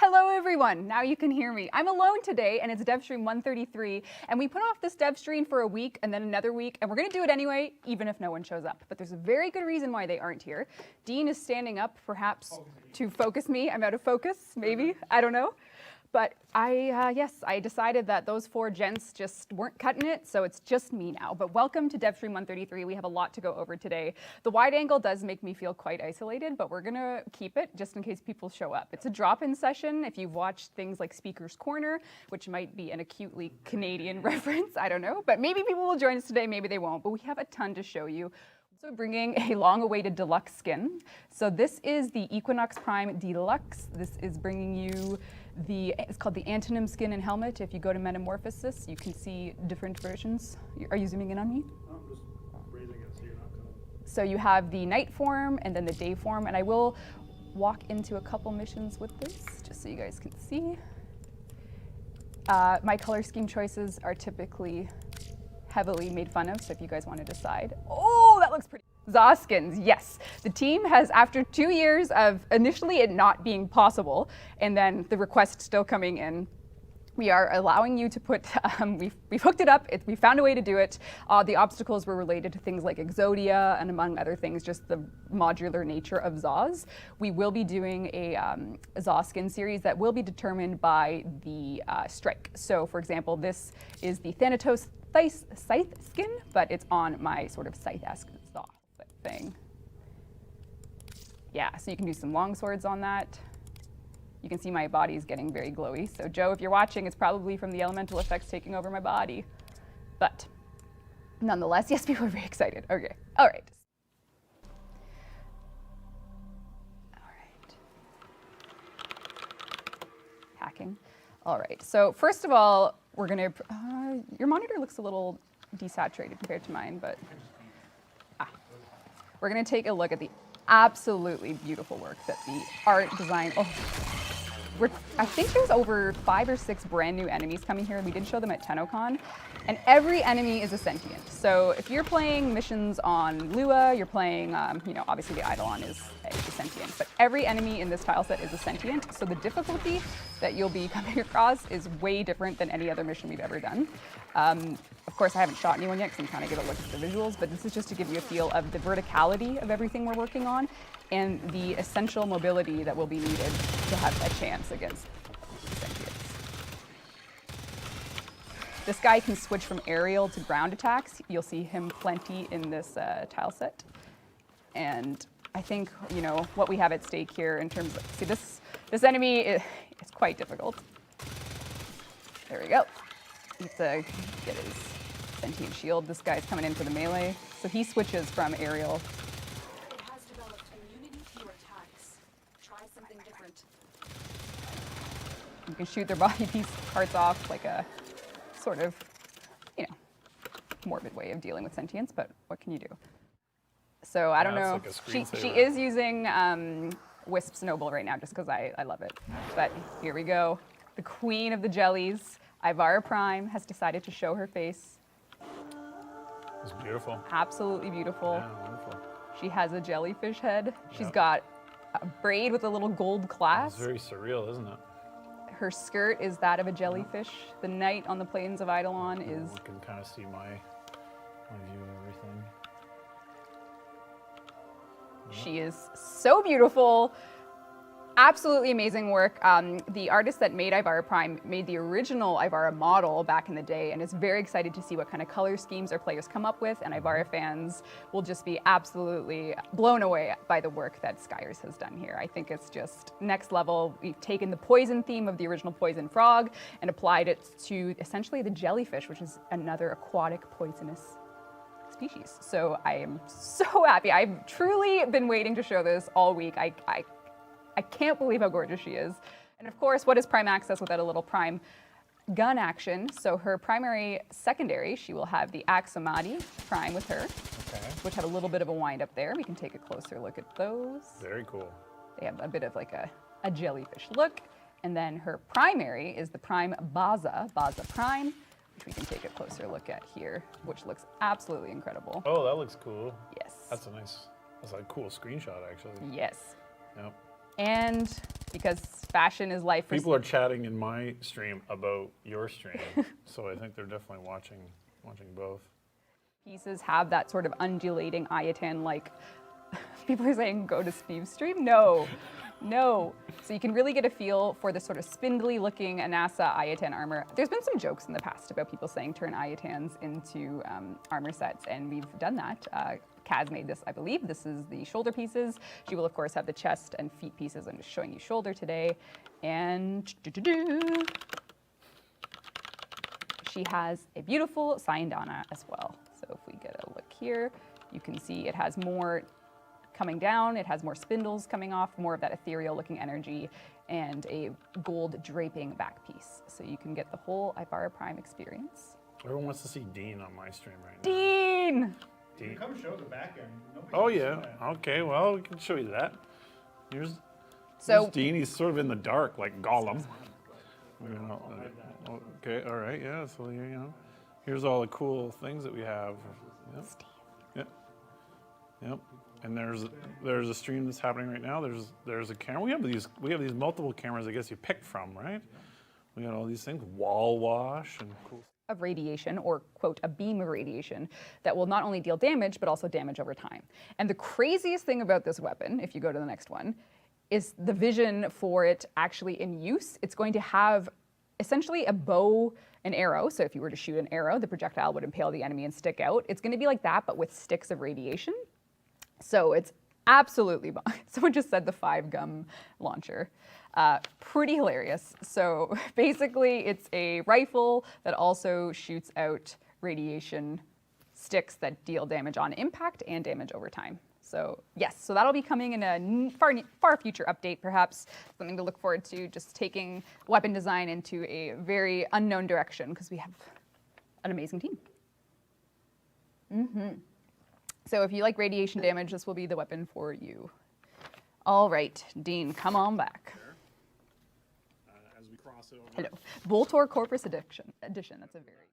Hello everyone, now you can hear me. I'm alone today and it's dev stream 133 and we put off this dev stream for a week and then another week and we're gonna do it anyway even if no one shows up. But there's a very good reason why they aren't here. Dean is standing up perhaps to focus me. I'm out of focus, maybe, I don't know. But I decided that those four gents just weren't cutting it, so it's just me now. But welcome to DevStream 133. We have a lot to go over today. The wide angle does make me feel quite isolated, but we're gonna keep it just in case people show up. It's a drop-in session. If you've watched things like Speaker's Corner, which might be an acutely Canadian reference, I don't know. But maybe people will join us today, maybe they won't. But we have a ton to show you. Also bringing a long-awaited deluxe skin. So this is the Equinox Prime Deluxe. This is bringing you it's called the Antonym skin and helmet. If you go to Metamorphosis, you can see different versions. Are you zooming in on me? I'm just raising it so you're not going to... So you have the night form and then the day form, and I will walk into a couple missions with this, just so you guys can see. My color scheme choices are typically heavily made fun of, so if you guys want to decide. Oh, that looks pretty. Zoz skins, yes. The team has, after 2 years of initially it not being possible, and then the request still coming in, we are allowing you to put, we've hooked it up, we found a way to do it. The obstacles were related to things like Exodia, and among other things, just the modular nature of Zoz. We will be doing a Zoz skin series that will be determined by the strike. So for example, this is the Thanatos Scythe skin, but it's on my sort of Scythe-esque Zoz thing. Yeah, so you can do some long swords on that. You can see my body's getting very glowy. So Joe, if you're watching, it's probably from the elemental effects taking over my body. But nonetheless, yes, people are very excited. Okay, all right. All right. Hacking. All right, so first of all, we're gonna, your monitor looks a little desaturated compared to mine, but we're gonna take a look at the absolutely beautiful work that the art design, I think there's over 5 or 6 brand new enemies coming here. We did show them at TennoCon, and every enemy is a sentient. So if you're playing missions on Lua, you're playing, obviously the Eidolon is a sentient, but every enemy in this tile set is a sentient. So the difficulty that you'll be coming across is way different than any other mission we've ever done. Of course, I haven't shot anyone yet because I'm trying to get a look at the visuals, but this is just to give you a feel of the verticality of everything we're working on and the essential mobility that will be needed to have a chance against sentients. This guy can switch from aerial to ground attacks. You'll see him plenty in this tile set. And I think, what we have at stake here in terms of, see this enemy is quite difficult. There we go. You have to get his sentient shield. This guy's coming in for the melee. So he switches from aerial. It has developed immunity to your attacks. Try something different. You can shoot their body piece parts off like a sort of, morbid way of dealing with sentience, but what can you do? So I don't know. Like she is using Wisp's Noble right now just because I love it. But here we go. The queen of the jellies, Ivara Prime, has decided to show her face. It's beautiful. Absolutely beautiful. Yeah, wonderful. She has a jellyfish head. She's got a braid with a little gold clasp. It's very surreal, isn't it? Her skirt is that of a jellyfish. The knight on the plains of Eidolon is... You can kind of see my view of everything. She is so beautiful. Absolutely amazing work. The artist that made Ivara Prime made the original Ivara model back in the day and is very excited to see what kind of color schemes our players come up with, and Ivara fans will just be absolutely blown away by the work that Skyers has done here. I think it's just next level. We've taken the poison theme of the original Poison Frog and applied it to essentially the jellyfish, which is another aquatic poisonous species. So I am so happy. I've truly been waiting to show this all week. I can't believe how gorgeous she is. And of course, what is Prime Access without a little Prime gun action? So her primary secondary, she will have the Axomati Prime with her, which have a little bit of a wind up there. We can take a closer look at those. Very cool. They have a bit of like a jellyfish look. And then her primary is the Prime Baza Prime, which we can take a closer look at here, which looks absolutely incredible. Oh, that looks cool. Yes. That's a cool screenshot, actually. Yes. Yep. And because fashion is life. People are chatting in my stream about your stream, so I think they're definitely watching both. Pieces have that sort of undulating Ayatan, like people are saying, go to Steve's stream? No, no. So you can really get a feel for the sort of spindly looking Anasa Ayatan armor. There's been some jokes in the past about people saying turn Ayatans into armor sets, and we've done that. Kaz made this, I believe. This is the shoulder pieces. She will, of course, have the chest and feet pieces. I'm just showing you shoulder today. And she has a beautiful Sayandana as well. So if we get a look here, you can see it has more coming down, it has more spindles coming off, more of that ethereal looking energy, and a gold draping back piece. So you can get the whole Ivara Prime experience. Everyone wants to see Dean on my stream right now. Dean! Dean. Come show the back end. Nobody Oh can see yeah. that. Okay. Well, we can show you that. Here's Dean. He's sort of in the dark, like Gollum. You know, okay. All right. Yeah. So you know, here's all the cool things that we have. Yep. Yep. Yep. And there's a stream that's happening right now. There's a camera. We have these multiple cameras. I guess you picked from, right? We got all these things, wall wash and cool. Of radiation, or quote, a beam of radiation that will not only deal damage, but also damage over time. And the craziest thing about this weapon, if you go to the next one, is the vision for it actually in use. It's going to have essentially a bow and arrow. So if you were to shoot an arrow, the projectile would impale the enemy and stick out. It's going to be like that, but with sticks of radiation. So it's absolutely, someone just said the 5-gum launcher. Pretty hilarious. So basically it's a rifle that also shoots out radiation sticks that deal damage on impact and damage over time. So yes, so that'll be coming in a far future update, perhaps something to look forward to, just taking weapon design into a very unknown direction because we have an amazing team. So if you like radiation damage, this will be the weapon for you. All right, Dean, come on back. As we cross it over. Hello. Voltor Corpus Edition. That's a very